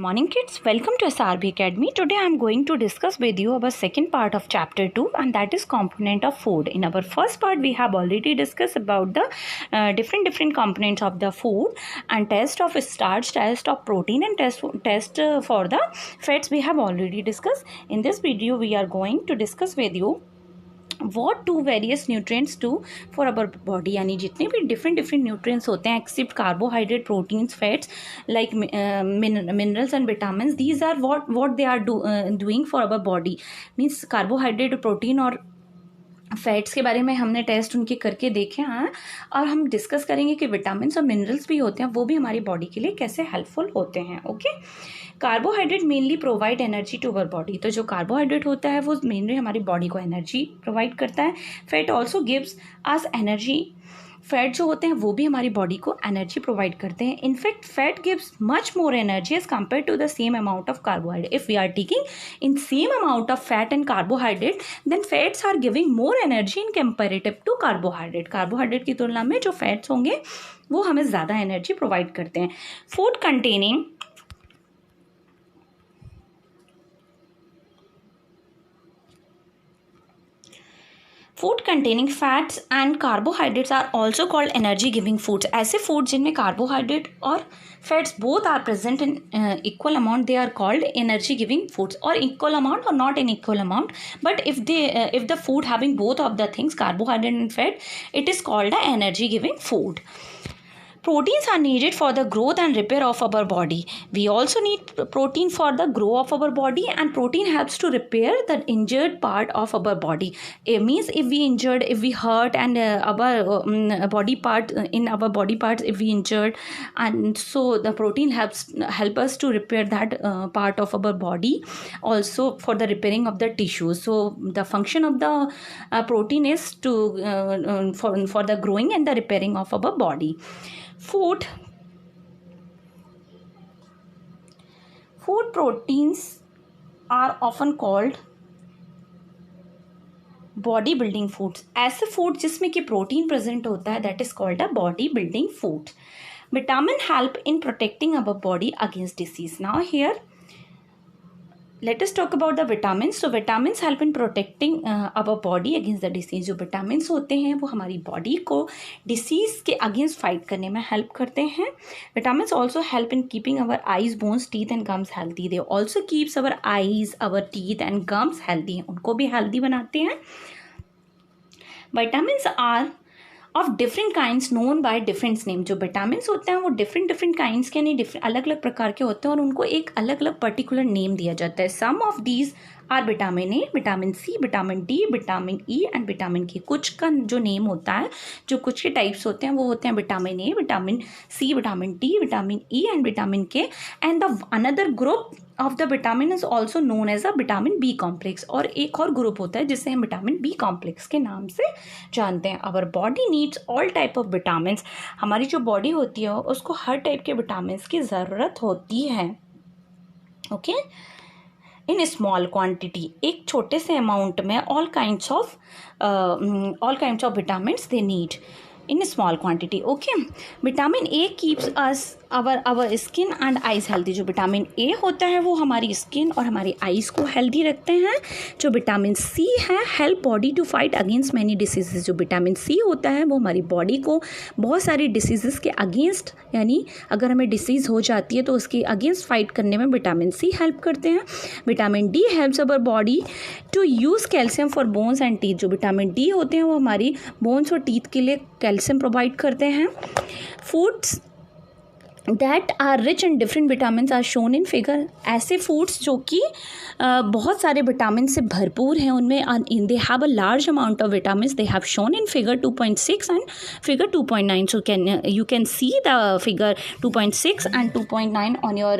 Morning kids, welcome to SRB Academy. Today I am going to discuss with you about second part of chapter 2, and that is component of food. In our first part we have already discussed about the different components of the food and test of starch, test of protein and test for the fats we have already discussed. In this video we are going to discuss with you what do various nutrients do for our body, यानी जितने भी different nutrients होते हैं except carbohydrate, proteins, fats like minerals and vitamins, these are what they are doing for our body. means carbohydrate, protein और fats के बारे में हमने टेस्ट उनके करके देखे हैं और हम डिस्कस करेंगे कि विटामिन और मिनरल्स भी होते हैं, वो भी हमारी बॉडी के लिए कैसे हेल्पफुल होते हैं. Okay, carbohydrate mainly provide energy to our body. तो जो कार्बोहाइड्रेट होता है वो मेनली हमारी बॉडी को एनर्जी प्रोवाइड करता है. Fat also gives us energy. Fat जो होते हैं वो भी हमारी बॉडी को एनर्जी प्रोवाइड करते हैं. In fact fat gives much more energy as compare to the same amount of carbohydrate. If we are taking in same amount of fat and carbohydrate then fats are giving more energy in comparative to carbohydrate. Carbohydrate की तुलना में जो fats होंगे वो हमें ज़्यादा energy provide करते हैं. Food containing food containing fats and carbohydrates are also called energy giving foods. ऐसे फूड जिनमें कार्बोहाइड्रेट और fats both are present in equal amount, they are called energy giving foods. और इक्वल अमाउंट और not in equal amount, but if the food having both of the things carbohydrate and fat, it is called a energy giving food. Proteins are needed for the growth and repair of our body. We also need protein for the growth of our body, and protein helps to repair the injured part of our body. It means if we hurt and our body part in our body parts, if we injured, and so the protein help us to repair that part of our body. Also for the repairing of the tissues. So the function of the protein is to for the growing and the repairing of our body. Food proteins are often called body building foods. ऐसे food जिसमें कि protein present होता है that is called a body building food. Vitamin help in protecting our body against disease. Now here let us talk about the vitamins. So vitamins help in protecting our body against the disease. जो vitamins होते हैं वो हमारी body को disease के against fight करने में help करते हैं. Vitamins also help in keeping our eyes, bones, teeth and gums healthy. They also keeps our eyes, our teeth and gums healthy. उनको भी healthy बनाते हैं. Vitamins are of different kinds known by different name. जो vitamins होते हैं वो different kinds के नहीं अलग अलग प्रकार के होते हैं और उनको एक अलग अलग पर्टिकुलर नेम दिया जाता है. Some of these are vitamin A, vitamin C, vitamin D, vitamin E and vitamin K. कुछ का जो नेम होता है, जो कुछ के टाइप्स होते हैं वो होते हैं vitamin A, vitamin C, vitamin D, vitamin E and vitamin K. And the another group of the vitamin is also known as a vitamin B complex. और एक और ग्रुप होता है जिसे हम विटामिन बी कॉम्प्लेक्स के नाम से जानते हैं. Our body needs all type of vitamin. हमारी जो बॉडी होती है उसको हर टाइप के विटामिन की ज़रूरत होती है. ओके, इन स्मॉल क्वांटिटी, एक छोटे से अमाउंट में all kinds of vitamin they need in a small quantity. Okay, vitamin A keeps us our skin and eyes healthy. जो विटामिन ए होता है वो हमारी स्किन और हमारी आइज़ को हेल्दी रखते हैं. जो विटामिन सी है help body to fight against many diseases. जो विटामिन सी होता है वो हमारी बॉडी को बहुत सारी डिसीजेस के अगेंस्ट, यानी अगर हमें डिसीज़ हो जाती है तो उसके अगेंस्ट फाइट करने में विटामिन सी हेल्प करते हैं. Vitamin D helps our body to use calcium for bones and teeth. जो विटामिन डी होते हैं वो हमारी बोन्स और टीथ के लिए कैल्शियम प्रोवाइड करते हैं. Foods that are rich in different vitamin are shown in figure. ऐसे फूड्स जो कि बहुत सारे विटामिन से भरपूर हैं, उनमें they have a large amount of vitamin. They have shown in figure 2.6 and figure 2.9. So you can see the figure 2.6 and 2.9 on your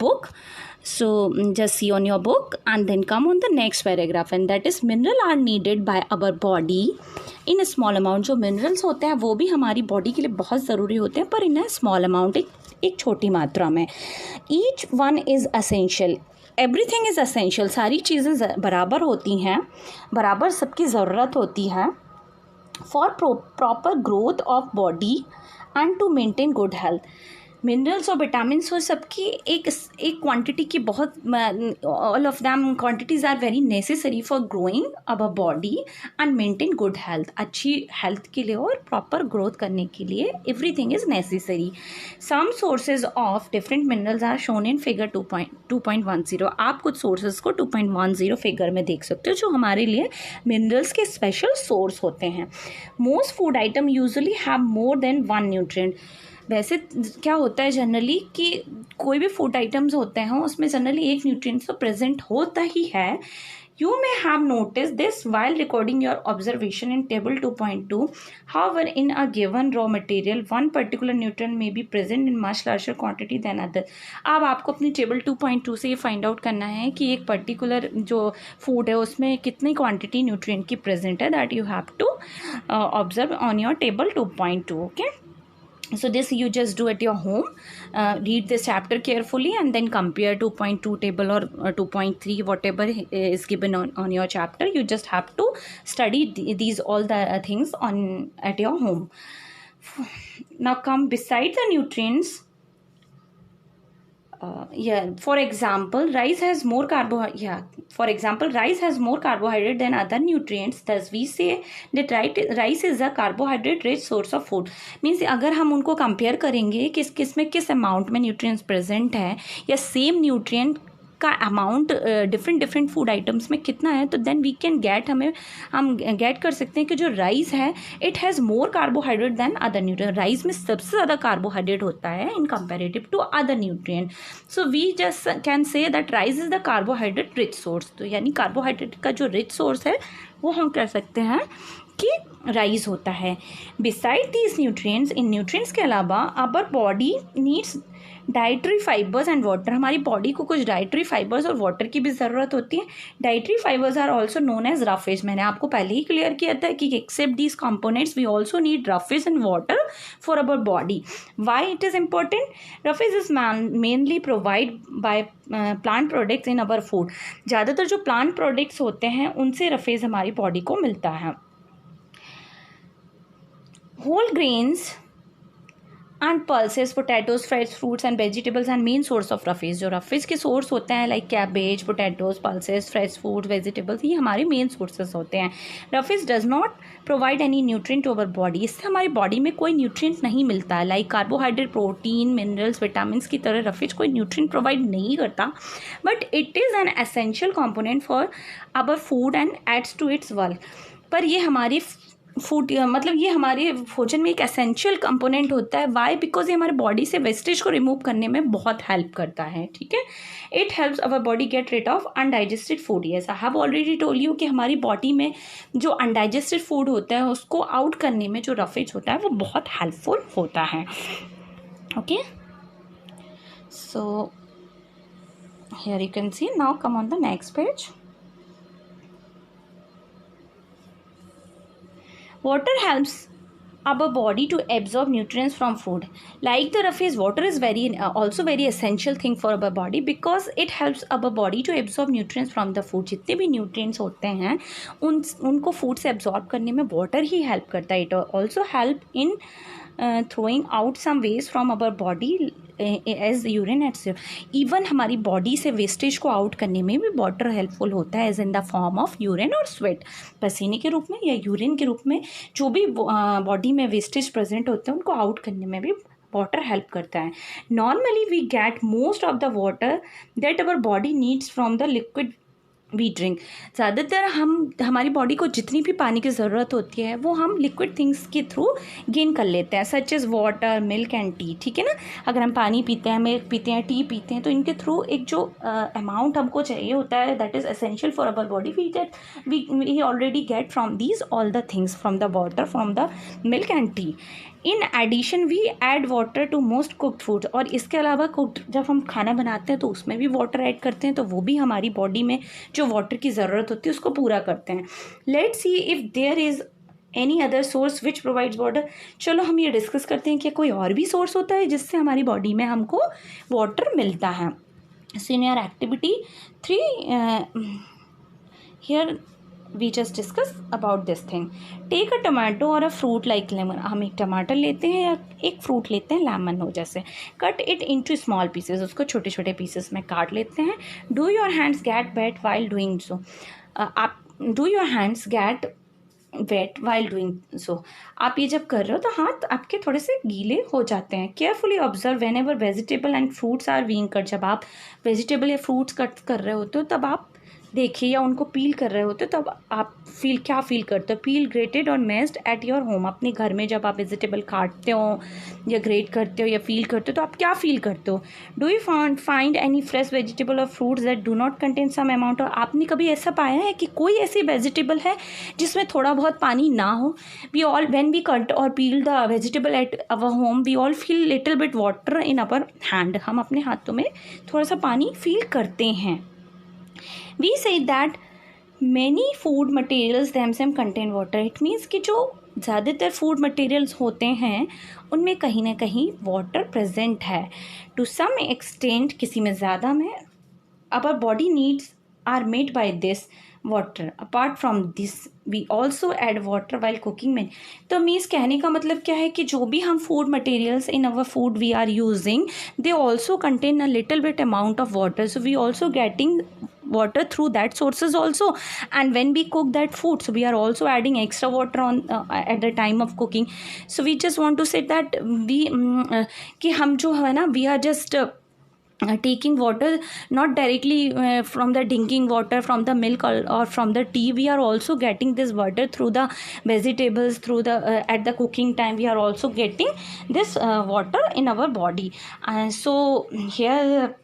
book. So just see on your book and then come on the next paragraph, and that is mineral are needed by our body in a small amount. जो minerals होते हैं वो भी हमारी body के लिए बहुत ज़रूरी होते हैं पर in a small amount, एक छोटी मात्रा में. each one is essential. Everything is essential. सारी चीज़ें बराबर होती हैं, बराबर सबकी ज़रूरत होती है for proper growth of body and to maintain good health. Minerals और विटामिन्स वो सबकी एक क्वांटिटी की बहुत, all of them quantities are very necessary for growing our body and maintain good health. अच्छी हेल्थ के लिए और प्रॉपर ग्रोथ करने के लिए everything is necessary. Some sources of different minerals are shown in figure 2.10। आप कुछ सोर्सेज को 2.10 फिगर में देख सकते हो जो हमारे लिए मिनरल्स के स्पेशल सोर्स होते हैं। Most food item usually have more than one nutrient. वैसे क्या होता है जनरली कि कोई भी फूड आइटम्स होते हैं उसमें जनरली एक न्यूट्रिएंट तो प्रेजेंट होता ही है। You may have noticed this while recording your observation in table 2.2. However, in a given raw material, one particular nutrient may be present in much larger quantity than other. अब आपको अपनी table 2.2 से ये find out करना है कि एक particular जो फूड है उसमें कितनी क्वांटिटी न्यूट्रिएंट की प्रेजेंट है, that you have to observe on your table 2.2. Okay, so this you just do at your home. Read this chapter carefully and then compare 2.2 table or 2.3 whatever is given on your chapter. You just have to study these all the things on at your home. Now come beside the nutrients. For example, rice has more carbohydrate than other nutrients. Thus, we say that rice is a carbohydrate-rich source of food. Means अगर हम उनको compare करेंगे किस में किस amount में nutrients present है या सेम न्यूट्रिएंट का अमाउंट डिफरेंट फूड आइटम्स में कितना है, तो देन वी कैन गेट हम गेट कर सकते हैं कि जो राइस है it has more carbohydrate than other nutrient. Rice में सबसे ज़्यादा कार्बोहाइड्रेट होता है in comparative to other nutrient. So we just can say that rice is the carbohydrate rich source. तो यानी कार्बोहाइड्रेट का जो रिच सोर्स है वो हम कह सकते हैं कि राइस होता है। बिसाइड दीज न्यूट्रिएंट्स, इन न्यूट्रिएंट्स के अलावा our body needs dietary fibers and water. हमारी बॉडी को कुछ डाइटरी फाइबर्स और वाटर की भी ज़रूरत होती है। Dietary fibers are also known as roughage. मैंने आपको पहले ही क्लियर किया था कि except these components we also need roughage and water for our body. Why it is important? Roughage is mainly provide by plant products in our food. ज़्यादातर जो plant products होते हैं उनसे रफेज हमारी बॉडी को मिलता है। Whole grains and pulses, potatoes, fresh fruits and vegetables and main source of roughage. जो रफेज के सोर्स होते हैं like cabbage, potatoes, pulses, fresh food, vegetables, ये हमारे मेन सोर्सेज होते हैं। Roughage does not provide any nutrient to our body. इससे हमारी बॉडी में कोई न्यूट्रिएंट नहीं मिलता है। Like carbohydrate, protein, minerals, vitamins की तरह रफेज कोई न्यूट्रिएंट प्रोवाइड नहीं करता, but it is an essential component for our food and aids to its work. पर ये हमारी फूड मतलब ये हमारे भोजन में एक एसेंशियल कंपोनेंट होता है। वाई? बिकॉज ये हमारे बॉडी से वेस्टेज को रिमूव करने में बहुत हेल्प करता है। ठीक है, it helps our body get rid of undigested food. Yes, I have already told you कि हमारी बॉडी में जो अनडाइजेस्टेड फूड होता है उसको आउट करने में जो रफेज होता है वो बहुत हेल्पफुल होता है। Okay, so here you can C. Now come on the next page. Water helps our body to absorb nutrients from food. Like the rafes, water is also very essential thing for our body because it helps our body to absorb nutrients from the food. जितने भी nutrients होते हैं उनको food से absorb करने में water ही help करता है। It also help in throwing out some waste from our body as urine etc. Even हमारी बॉडी से वेस्टेज को आउट करने में भी वाटर हेल्पफुल होता है as in the form of urine और स्वेट। पसीने के रूप में या यूरिन के रूप में जो भी बॉडी में वेस्टेज प्रेजेंट होते हैं उनको आउट करने में भी वाटर हेल्प करता है। Normally we get most of the water that our body needs from the liquid we drink. ज़्यादातर हमारी बॉडी को जितनी भी पानी की ज़रूरत होती है वो हम लिक्विड थिंग्स के थ्रू गेन कर लेते हैं, such as water, milk and tea. ठीक है ना, अगर हम पानी पीते हैं, मिल्क पीते हैं, टी पीते हैं तो इनके थ्रू एक जो अमाउंट हमको चाहिए होता है that is essential for our body we already get from these all the things, from the water, from the milk and tea. In addition we add water to most cooked food. और इसके अलावा cooked जब हम खाना बनाते हैं तो उसमें भी वाटर ऐड करते हैं, तो वो भी हमारी बॉडी में जो वाटर की ज़रूरत होती है उसको पूरा करते हैं। Let's see if there is any other source which provides water. चलो हम ये डिस्कस करते हैं कि कोई और भी सोर्स होता है जिससे हमारी बॉडी में हमको वाटर मिलता है। Senior activity 3 here we just discuss about this thing. Take a tomato or a fruit like lemon. हम एक टमाटर लेते हैं या एक फ्रूट लेते हैं, लेमन हो जैसे. Cut it into small pieces. उसको छोटे छोटे pieces में काट लेते हैं. Do your hands get wet while doing so? आप do your hands get wet while doing so? आप ये जब कर रहे हो तो हाथ आपके थोड़े से गीले हो जाते हैं. Carefully observe whenever vegetable and fruits are being cut. जब आप वेजिटेबल या फ्रूट्स कट कर रहे होते हो तब आप देखिए, या उनको पील कर रहे होते हो तब आप क्या फील करते हो. पील ग्रेटेड और मेस्ड एट योर होम. अपने घर में जब आप वेजिटेबल काटते हो या ग्रेट करते हो या फील करते हो तो आप क्या फील करते हो. Do you find any fresh vegetable और fruits that do not contain some amount. और आपने कभी ऐसा पाया है कि कोई ऐसी वेजिटेबल है जिसमें थोड़ा बहुत पानी ना हो. We all when we cut और peel the vegetable at our home we all feel little bit water in our hand. हम अपने हाथों में थोड़ा सा पानी फील करते हैं. We say that many food materials themselves contain water. It means कि जो ज़्यादातर फूड मटेरियल्स होते हैं उनमें कहीं ना कहीं वाटर प्रेजेंट है. टू सम एक्सटेंट, किसी में ज़्यादा में. our body needs are made by this water. apart from this we also add water while cooking में. तो मीन्स कहने का मतलब क्या है कि जो भी हम food materials in our food we are using they also contain a little bit amount of water. So we also getting water through that sources also, and when we cook that food so we are also adding extra water on at the time of cooking. so we just want to say that we कि हम जो है ना we are just taking water not directly from the drinking water from the milk or from the tea. We are also getting this water through the vegetables, through the at the cooking time we are also getting this water in our body. So here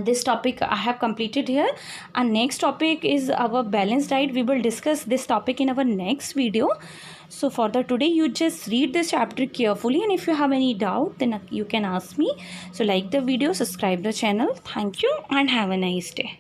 this topic I have completed here, and next topic is our balanced diet. We will discuss this topic in our next video. So for the today you just read this chapter carefully, and if you have any doubt then you can ask me. So like the video, subscribe the channel. Thank you and have a nice day.